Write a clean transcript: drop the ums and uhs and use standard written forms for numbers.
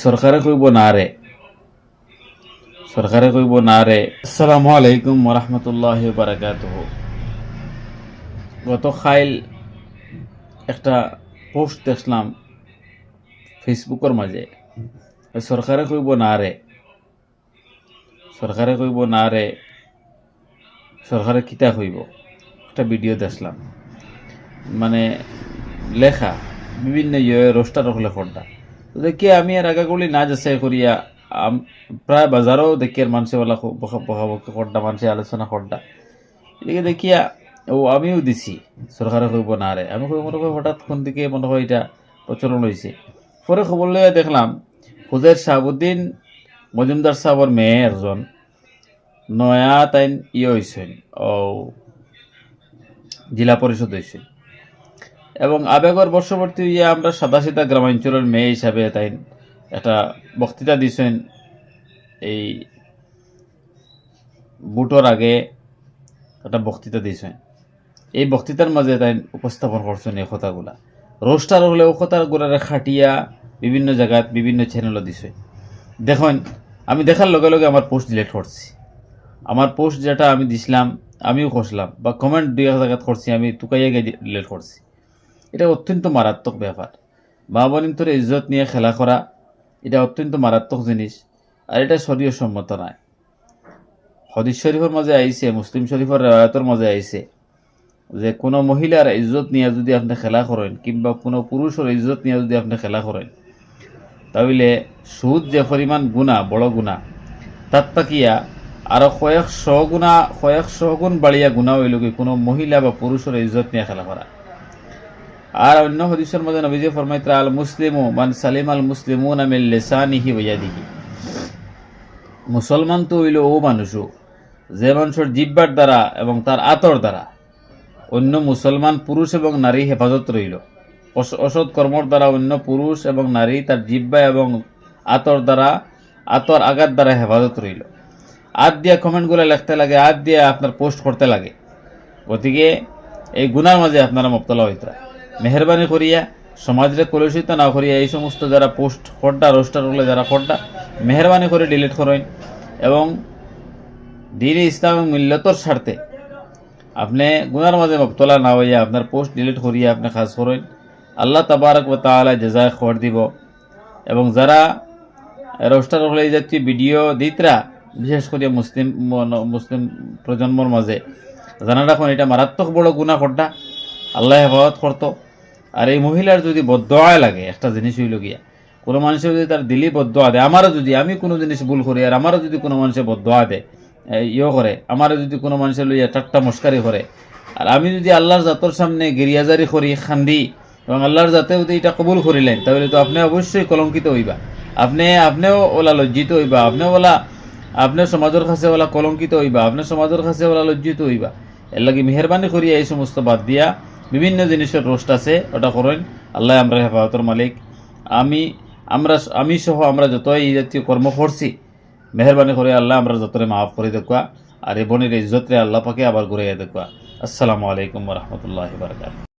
সরকারে কইব না রে, সরকারে কইব না রে। আসসালামু আলাইকুম ওয়া রাহমাতুল্লাহি ওয়া বারাকাতুহু। গত খাইল একটা পোস্ট দেখলাম ফেসবুকের মাঝে, সরকারে কইব না রে, সরকারে কইব না রে, সরকারে কিতা কইব। একটা ভিডিও দেখলাম, মানে লেখা বিভিন্ন রোস্টার হলে ফোনটা তো দেখি আমি আর আগাগুলি না যাচাই করিয়া প্রায় বাজারও দেখি আর মানুষে বলা বকাবকি খড্ডা মানুষে আলোচনা খড্ডা এদিকে দেখিয়া ও আমিও দিছি সরকারে কইব না রে। আমি মনে করি হঠাৎ কোন দিকে মনে হয় এটা প্রচলন হয়েছে। পরে খবর লইয়া দেখলাম হুজের শাহাবুদ্দিন মজুমদার সাহেবের মেয়ে একজন নয়া তাইন হয়েছেন, ও জেলা পরিষদ হয়েছে এবং আবেগর বর্ষবর্তী হইয়া আমরা সাদাসিধা গ্রামাঞ্চলের মেয়ে হিসাবে তাই একটা বক্তৃতা দিয়েছেন। এই বুটোর আগে একটা বক্তৃতা দিয়েছেন, এই বক্তৃতার মাঝে তাই উপস্থাপন করছেন এই কথাগুলা। রোস্টার হলেও কথাগুলারে খাটিয়া বিভিন্ন জায়গায় বিভিন্ন চ্যানেলও দিছে। দেখুন, আমি দেখার লগে লগে আমার পোস্ট ডিলিট করছি। আমার পোস্ট যেটা আমি দিছিলাম আমিও করছিলাম, বা কমেন্ট দুই এক জায়গায় করছি, আমি টুকাইয়া গিয়ে ডিলিট করছি। এটা অত্যন্ত মারাত্মক ব্যাপার। মা বোনের ইজ্জত নিয়ে খেলা করা এটা অত্যন্ত মারাত্মক জিনিস, আর এটা শরীয় সম্মত নয়। হাদিস শরীফের মাঝে আইছে, মুসলিম শরীফের রেওয়ায়তের মাঝে আইছে যে কোনো মহিলার ইজ্জত নিয়ে যদি আপনি খেলা করেন, কিংবা কোনো পুরুষের ইজ্জত নিয়ে যদি আপনি খেলা করেন, তাহলে সুদ যে পরিমাণ গুণা, বড় গুণা, তার তাকিয়া আরো কয়েকশো গুণ বাড়িয়া গুণা হইল কি কোনো মহিলা বা পুরুষের ইজ্জত নিয়ে খেলা করা। আর অন্য হাদিসের মধ্যে নবীজি ফরমাইতে আল মুসলিমু মান সালিম আল মুসলিমুনা মিন লিসানিহি ওয়া ইয়াদিহি। মুসলমান তো হইল ও মানুষও যে মানুষের জিহ্বার দ্বারা এবং তার আতর দ্বারা অন্য মুসলমান পুরুষ এবং নারী হেফাজত রইল। অসৎ কর্মর দ্বারা অন্য পুরুষ এবং নারী তার জিহ্বা এবং আতর আঘাত দ্বারা হেফাজত রইল। আদ দিয়া কমেন্টগুলো লিখতে লাগে, আদ দিয়া আপনার পোস্ট করতে লাগে। গতিকে এই গুনার মাঝে আপনারা মুবতলা হইতে মেহরবানি করিয়া সমাজরে কলুষিত না করিয়া এই সমস্ত যারা পোস্ট খড্ডা রোস্টার হলে যারা খড্ডা, মেহরবানি করে ডিলিট করেন এবং দ্বীন ইসলাম এবং মিল্লতর স্বার্থে আপনি গুনার মাঝে মুবতলা না হইয়া আপনার পোস্ট ডিলিট করিয়া আপনি কাজ করেন। আল্লাহ তাবারক ওয়া তাআলা জাযায়ে খবর দিব। এবং যারা রোস্টার হলে এই জাতীয় ভিডিও দিতরা, বিশেষ করে মুসলিম প্রজন্মর মাঝে জানা রাখুন এটা মারাত্মক বড় গুনাহ খড্ডা, আল্লাহ হেফাজত করতো। আর এই মহিলার যদি বদদোয়া লাগে, একটা জিনিস হইল গিয়া কোনো মানুষের যদি তার দিলি বদদোয়া দেয়, আমারও যদি আমি কোনো জিনিস ভুল করি আর আমারও যদি কোনো মানুষের বদদোয়া দেয়, করে আমারও যদি কোনো মানুষের লইয়া ঠাট্টা মস্কারি করে, আর আমি যদি আল্লাহর জাতর সামনে গিরিয়াজারি করি, খান্দি, এবং আল্লাহর জাতে যদি এটা কবুল করিলেন, তাহলে তো আপনি অবশ্যই কলঙ্কিত হইবা। আপনিও ওলা লজ্জিত হইবা, আপনার সমাজের কাছে ওলা কলঙ্কিত হইবা, আপনার সমাজের কাছে ওলা লজ্জিত হইবা। এর লাগে মেহরবানি করিয়া এই সমস্ত বাদ দিয়া বিভিন্ন জিনিসের রোস্ট আছে ওটা করেন। আল্লাহ আমরা হেফাজতের মালিক। আমি সহ আমরা যত এই জাতীয় কর্ম করছি, মেহরবানি করে আল্লাহ আমরা যতরে মাফ করে দেখবা, আর এই বোনের ইজ্জতরে আল্লাহ পাকে আবার ঘুরাইয়া দেখবা। আসসালামু আলাইকুম ওয়া রাহমাতুল্লাহি ওয়া বারাকাতুহু।